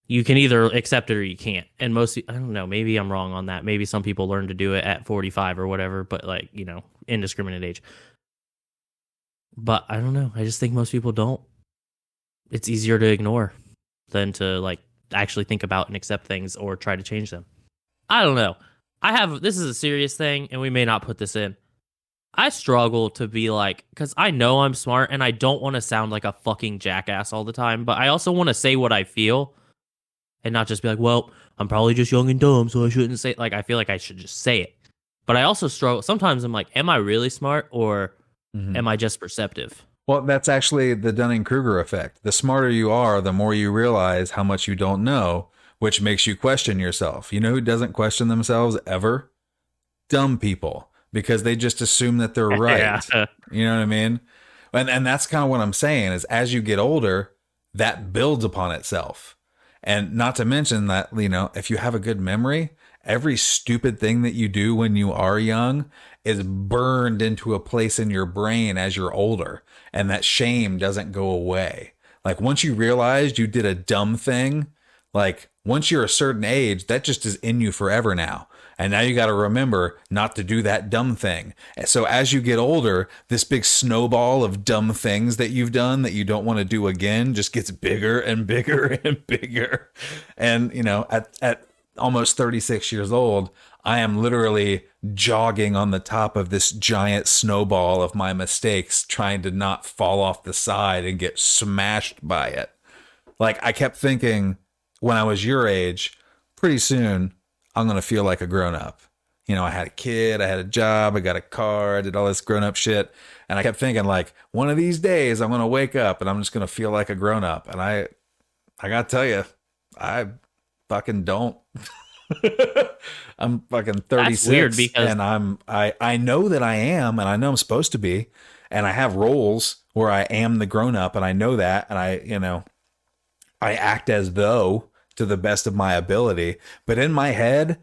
You can either accept it or you can't. And I don't know, maybe I'm wrong on that. Maybe some people learn to do it at 45 or whatever, but like, indiscriminate age. But I don't know. I just think most people don't. It's easier to ignore than to like actually think about and accept things or try to change them. I don't know. This is a serious thing, and we may not put this in. I struggle to be like, because I know I'm smart, and I don't want to sound like a fucking jackass all the time, but I also want to say what I feel, and not just be like, well, I'm probably just young and dumb, so I shouldn't say it. Like, I feel like I should just say it. But I also struggle. Sometimes I'm like, am I really smart, or am I just perceptive? Well, that's actually the Dunning-Kruger effect. The smarter you are, the more you realize how much you don't know, which makes you question yourself. You know who doesn't question themselves ever? Dumb people, because they just assume that they're right. Yeah. You know what I mean? And that's kind of what I'm saying is as you get older, that builds upon itself. And not to mention that, if you have a good memory, every stupid thing that you do when you are young is burned into a place in your brain as you're older. And that shame doesn't go away. Like once you realized you did a dumb thing, like once you're a certain age, that just is in you forever now. And now you got to remember not to do that dumb thing. And so as you get older, this big snowball of dumb things that you've done that you don't want to do again just gets bigger and bigger and bigger. And, at almost 36 years old, I am literally jogging on the top of this giant snowball of my mistakes, trying to not fall off the side and get smashed by it. Like I kept thinking when I was your age, pretty soon I'm going to feel like a grown up. I had a kid, I had a job, I got a car, I did all this grown up shit. And I kept thinking like one of these days I'm going to wake up and I'm just going to feel like a grown up. And I got to tell you, I fucking don't. I'm fucking 36. That's weird because and I know that I am, and I know I'm supposed to be, and I have roles where I am the grown up, and I know that, and I act as though to the best of my ability, but in my head,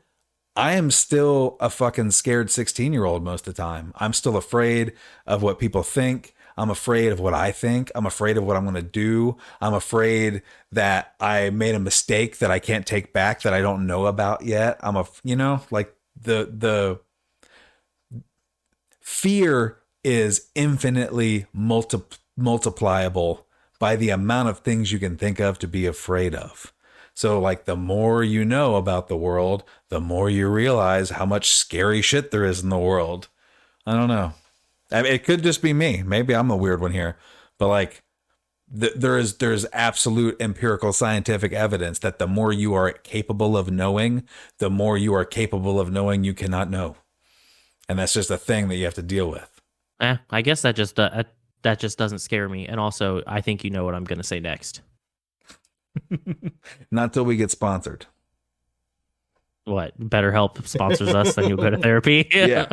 I am still a fucking scared 16-year-old most of the time. I'm still afraid of what people think. I'm afraid of what I think. I'm afraid of what I'm going to do. I'm afraid that I made a mistake that I can't take back that I don't know about yet. Like the fear is infinitely multipliable by the amount of things you can think of to be afraid of. So like the more you know about the world, the more you realize how much scary shit there is in the world. I don't know. I mean, it could just be me. Maybe I'm a weird one here, but like there's absolute empirical scientific evidence that the more you are capable of knowing, the more you are capable of knowing you cannot know. And that's just a thing that you have to deal with. I guess that just doesn't scare me. And also, I think you know what I'm going to say next. Not till we get sponsored. What? BetterHelp sponsors us, then you'll go to therapy? Yeah.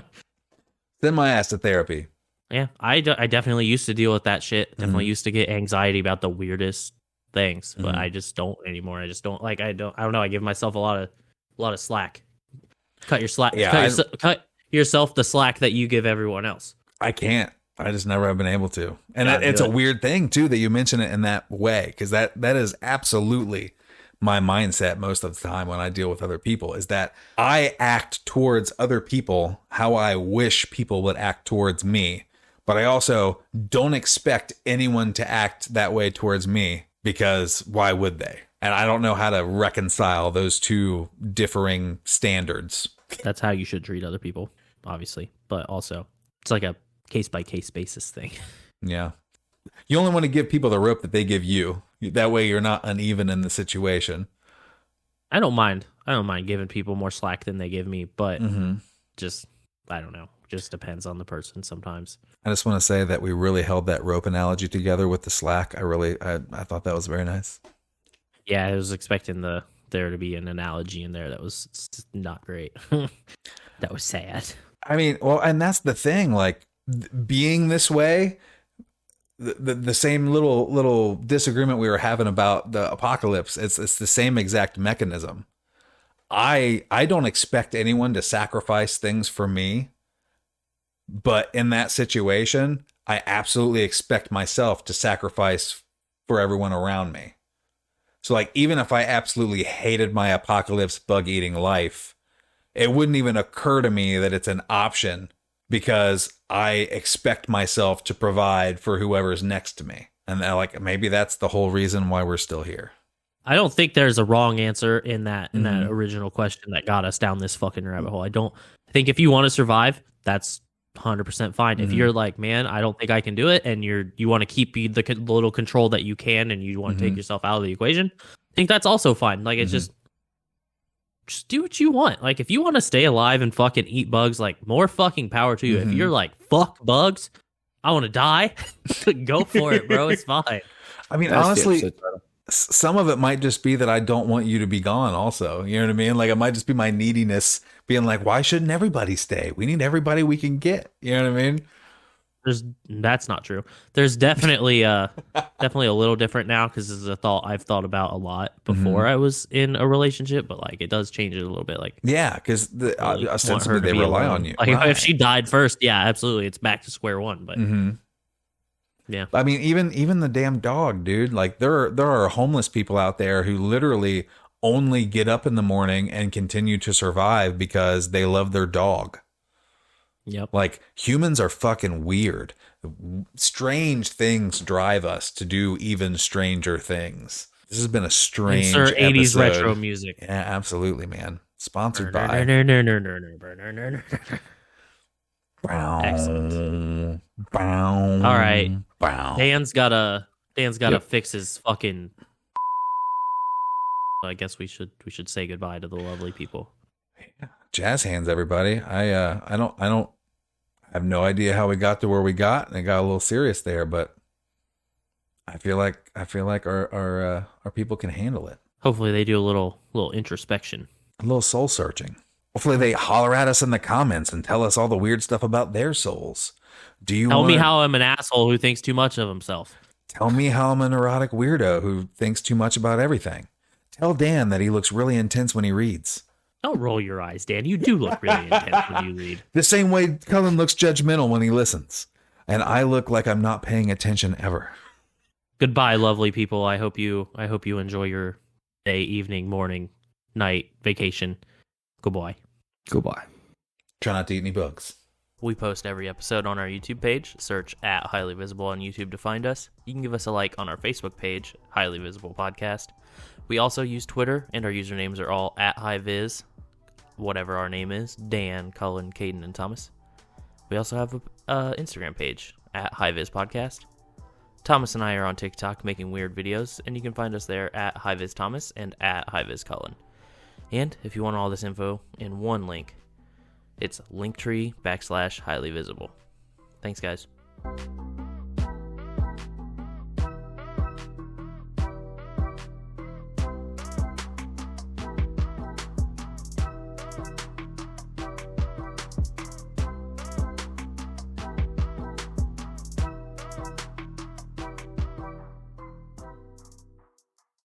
Send my ass to therapy. Yeah, I definitely used to deal with that shit. Definitely used to get anxiety about the weirdest things, but I just don't anymore. I just don't like. I don't know. I give myself a lot of slack. Cut your slack. Yeah, cut yourself the slack that you give everyone else. I can't. I just never have been able to. And it's a weird thing too that you mention it in that way, because that is absolutely my mindset most of the time when I deal with other people, is that I act towards other people how I wish people would act towards me. But I also don't expect anyone to act that way towards me, because why would they? And I don't know how to reconcile those two differing standards. That's how you should treat other people, obviously. But also, it's like a case-by-case basis thing. Yeah. You only want to give people the rope that they give you. That way you're not uneven in the situation. I don't mind giving people more slack than they give me, but just, I don't know. Just depends on the person sometimes. I just want to say that we really held that rope analogy together with the slack. I thought that was very nice. Yeah, I was expecting there to be an analogy in there that was not great. That was sad. I mean, well, and that's the thing, like, being this way, the same little disagreement we were having about the apocalypse, it's the same exact mechanism. I don't expect anyone to sacrifice things for me, but in that situation, I absolutely expect myself to sacrifice for everyone around me. So, like, even if I absolutely hated my apocalypse bug eating life, it wouldn't even occur to me that it's an option, because I expect myself to provide for whoever's next to me. And like, maybe that's the whole reason why we're still here. I don't think there's a wrong answer in that original question that got us down this fucking rabbit hole. I think if you want to survive, that's 100% fine. If you're like, man, I don't think I can do it, and you want to keep the little control that you can, and you want to take yourself out of the equation, I think that's also fine. Like, it's just do what you want. Like, if you want to stay alive and fucking eat bugs, like, more fucking power to you. If you're like, fuck bugs, I want to die, go for it, bro. It's fine. I mean, honestly, some of it might just be that I don't want you to be gone also. You know what I mean? Like, it might just be my neediness being like, why shouldn't everybody stay? We need everybody we can get. You know what I mean? That's not true. There's definitely a little different now, because this is a thought I've thought about a lot before I was in a relationship, but like, it does change it a little bit. Like, yeah, because ostensibly they rely on you. Like, if she died first, yeah, absolutely, it's back to square one. But yeah, I mean, even the damn dog, dude. Like, there are homeless people out there who literally only get up in the morning and continue to survive because they love their dog. Yep. Like, humans are fucking weird. Strange things drive us to do even stranger things. This has been a strange Insert 80s episode. retro music. Yeah, absolutely, man. Sponsored by. Excellent. All right. Dan's gotta fix his fucking. I guess we should say goodbye to the lovely people. Jazz hands, everybody. I have no idea how we got to where we got, and it got a little serious there, but I feel like our people can handle it. Hopefully they do a little introspection, a little soul searching. Hopefully they holler at us in the comments and tell us all the weird stuff about their souls. Tell me how I'm an asshole who thinks too much of himself. Tell me how I'm a neurotic weirdo who thinks too much about everything. Tell Dan that he looks really intense when he reads. Don't roll your eyes, Dan. You do look really intense when you read. The same way Cullen looks judgmental when he listens. And I look like I'm not paying attention ever. Goodbye, lovely people. I hope you enjoy your day, evening, morning, night, vacation. Goodbye. Goodbye. Try not to eat any bugs. We post every episode on our YouTube page. Search at Highly Visible on YouTube to find us. You can give us a like on our Facebook page, Highly Visible Podcast. We also use Twitter, and our usernames are all at HighViz, whatever our name is, Dan, Cullen, Caden, and Thomas. We also have an Instagram page, at HighViz Podcast. Thomas and I are on TikTok making weird videos, and you can find us there at HighViz Thomas and at HighViz Cullen. And if you want all this info in one link, it's linktree /Highly Visible. Thanks, guys.